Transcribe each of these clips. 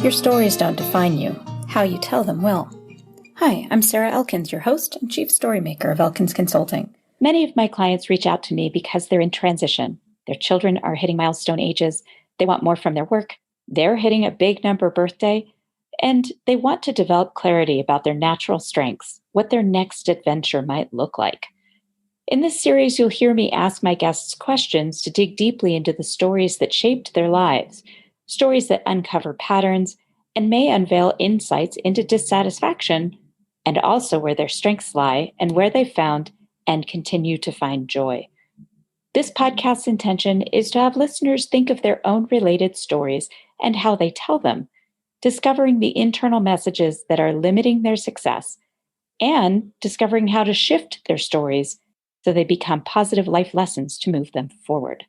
Your stories don't define you. How you tell them will. Hi, I'm Sarah Elkins, your host and Chief Storymaker of Elkins Consulting. Many of my clients reach out to me because they're in transition. Their children are hitting milestone ages. They want more from their work. They're hitting a big number birthday. And they want to develop clarity about their natural strengths, what their next adventure might look like. In this series, you'll hear me ask my guests questions to dig deeply into the stories that shaped their lives, stories that uncover patterns and may unveil insights into dissatisfaction, and also where their strengths lie and where they found and continue to find joy. This podcast's intention is to have listeners think of their own related stories and how they tell them, discovering the internal messages that are limiting their success, and discovering how to shift their stories so they become positive life lessons to move them forward.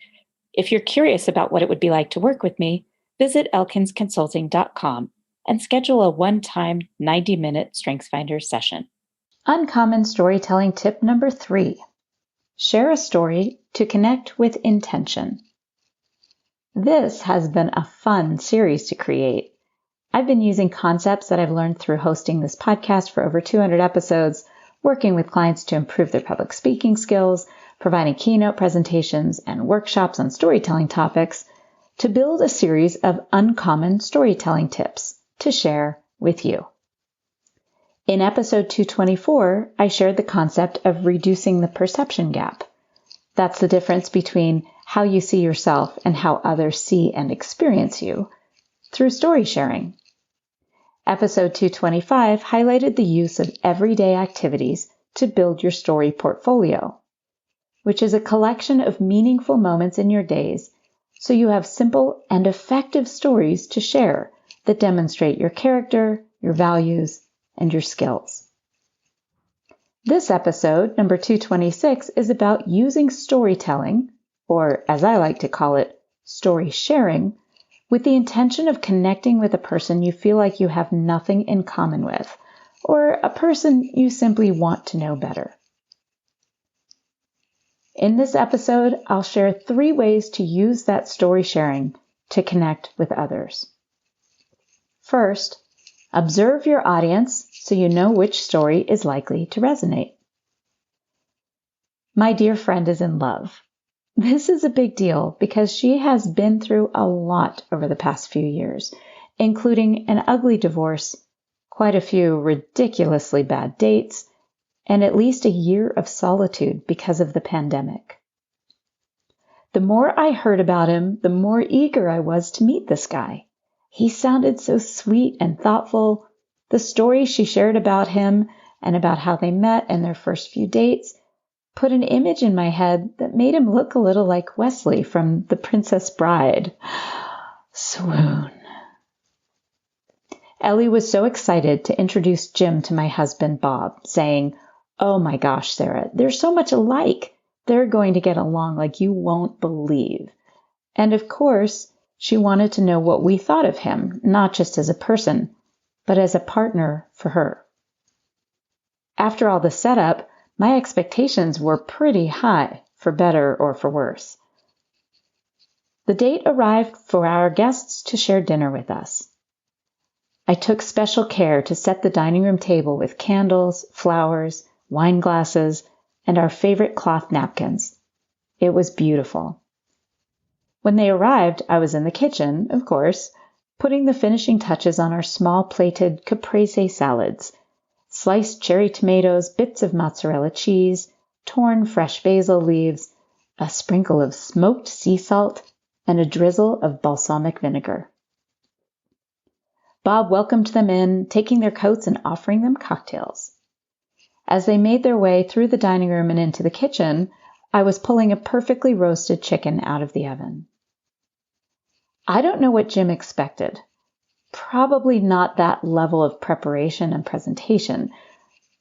If you're curious about what it would be like to work with me, visit elkinsconsulting.com and schedule a one-time 90-minute StrengthsFinder session. Uncommon storytelling tip number 3. Share a story to connect with intention. This has been a fun series to create. I've been using concepts that I've learned through hosting this podcast for over 200 episodes, working with clients to improve their public speaking skills, providing keynote presentations and workshops on storytelling topics, to build a series of uncommon storytelling tips to share with you. In episode 224, I shared the concept of reducing the perception gap. That's the difference between how you see yourself and how others see and experience you through story sharing. Episode 225 highlighted the use of everyday activities to build your story portfolio, which is a collection of meaningful moments in your days so you have simple and effective stories to share that demonstrate your character, your values, and your skills. This episode, number 226, is about using storytelling, or as I like to call it, story sharing, with the intention of connecting with a person you feel like you have nothing in common with, or a person you simply want to know better. In this episode, I'll share 3 ways to use that story sharing to connect with others. First, observe your audience so you know which story is likely to resonate. My dear friend is in love. This is a big deal because she has been through a lot over the past few years, including an ugly divorce, quite a few ridiculously bad dates, and at least a year of solitude because of the pandemic. The more I heard about him, the more eager I was to meet this guy. He sounded so sweet and thoughtful. The story she shared about him and about how they met and their first few dates put an image in my head that made him look a little like Wesley from The Princess Bride. Swoon. Ellie was so excited to introduce Jim to my husband, Bob, saying, "Oh my gosh, Sarah, they're so much alike. They're going to get along like you won't believe." And of course, she wanted to know what we thought of him, not just as a person, but as a partner for her. After all the setup, my expectations were pretty high, for better or for worse. The date arrived for our guests to share dinner with us. I took special care to set the dining room table with candles, flowers, wine glasses, and our favorite cloth napkins. It was beautiful. When they arrived, I was in the kitchen, of course, putting the finishing touches on our small plated caprese salads, sliced cherry tomatoes, bits of mozzarella cheese, torn fresh basil leaves, a sprinkle of smoked sea salt, and a drizzle of balsamic vinegar. Bob welcomed them in, taking their coats and offering them cocktails. As they made their way through the dining room and into the kitchen, I was pulling a perfectly roasted chicken out of the oven. I don't know what Jim expected. Probably not that level of preparation and presentation,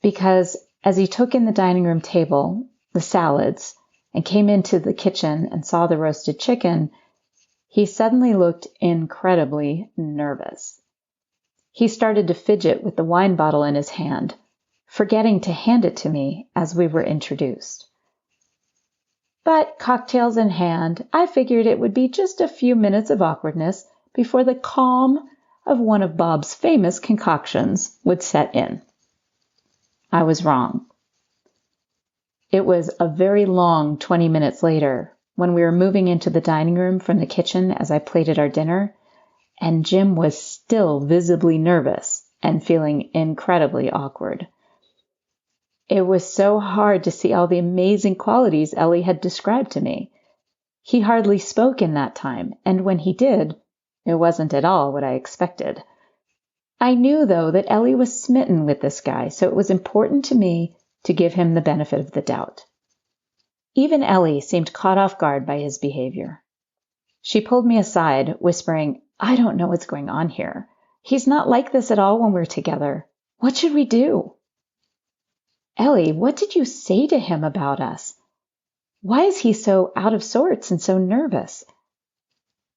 because as he took in the dining room table, the salads, and came into the kitchen and saw the roasted chicken, he suddenly looked incredibly nervous. He started to fidget with the wine bottle in his hand, forgetting to hand it to me as we were introduced. But cocktails in hand, I figured it would be just a few minutes of awkwardness before the calm, of one of Bob's famous concoctions would set in. I was wrong. It was a very long 20 minutes later when we were moving into the dining room from the kitchen as I plated our dinner, and Jim was still visibly nervous and feeling incredibly awkward. It was so hard to see all the amazing qualities Ellie had described to me. He hardly spoke in that time, and when he did, it wasn't at all what I expected. I knew, though, that Ellie was smitten with this guy, so it was important to me to give him the benefit of the doubt. Even Ellie seemed caught off guard by his behavior. She pulled me aside, whispering, "I don't know what's going on here. He's not like this at all when we're together. What should we do?" "Ellie, what did you say to him about us? Why is he so out of sorts and so nervous?"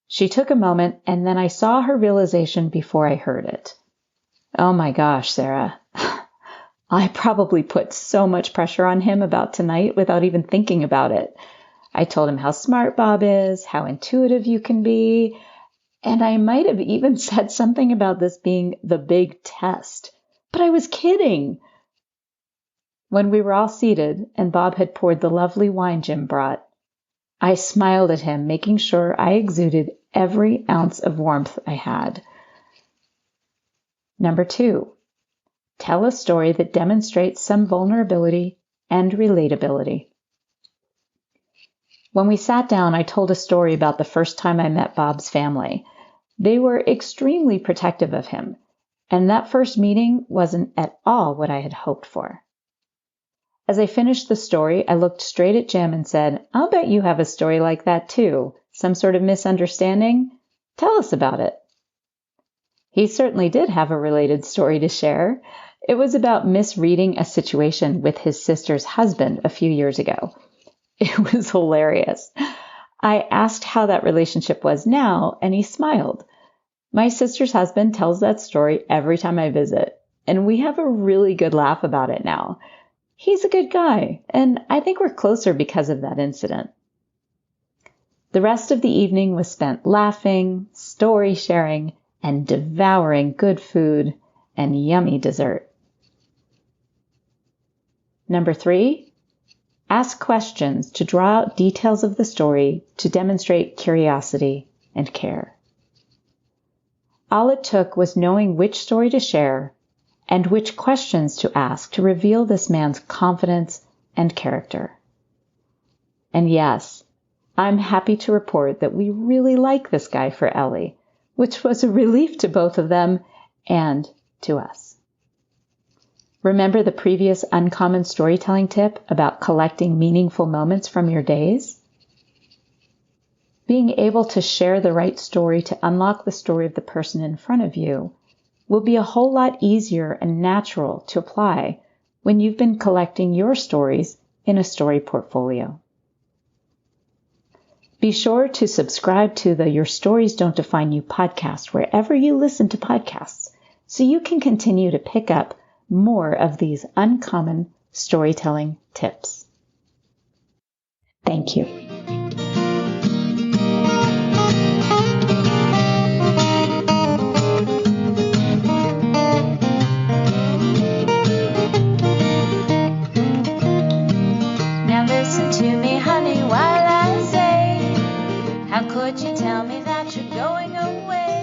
She took a moment, and then I saw her realization before I heard it. "Oh my gosh, Sarah. I probably put so much pressure on him about tonight without even thinking about it. I told him how smart Bob is, how intuitive you can be, and I might have even said something about this being the big test. But I was kidding." When we were all seated and Bob had poured the lovely wine Jim brought, I smiled at him, making sure I exuded every ounce of warmth I had. Number 2, tell a story that demonstrates some vulnerability and relatability. When we sat down, I told a story about the first time I met Bob's family. They were extremely protective of him, and that first meeting wasn't at all what I had hoped for. As I finished the story, I looked straight at Jim and said, "I'll bet you have a story like that too. Some sort of misunderstanding? Tell us about it." He certainly did have a related story to share. It was about misreading a situation with his sister's husband a few years ago. It was hilarious. I asked how that relationship was now, and he smiled. My sister's husband tells that story every time I visit, and we have a really good laugh about it now. He's a good guy, and I think we're closer because of that incident. The rest of the evening was spent laughing, story sharing, and devouring good food and yummy dessert. Number 3, ask questions to draw out details of the story to demonstrate curiosity and care. All it took was knowing which story to share and which questions to ask to reveal this man's confidence and character. And yes, I'm happy to report that we really like this guy for Ellie, which was a relief to both of them and to us. Remember the previous uncommon storytelling tip about collecting meaningful moments from your days? Being able to share the right story to unlock the story of the person in front of you will be a whole lot easier and natural to apply when you've been collecting your stories in a story portfolio. Be sure to subscribe to the Your Stories Don't Define You podcast wherever you listen to podcasts, so you can continue to pick up more of these uncommon storytelling tips. Thank you. Now listen to me, honey, while I say, how could you tell me that you're going away?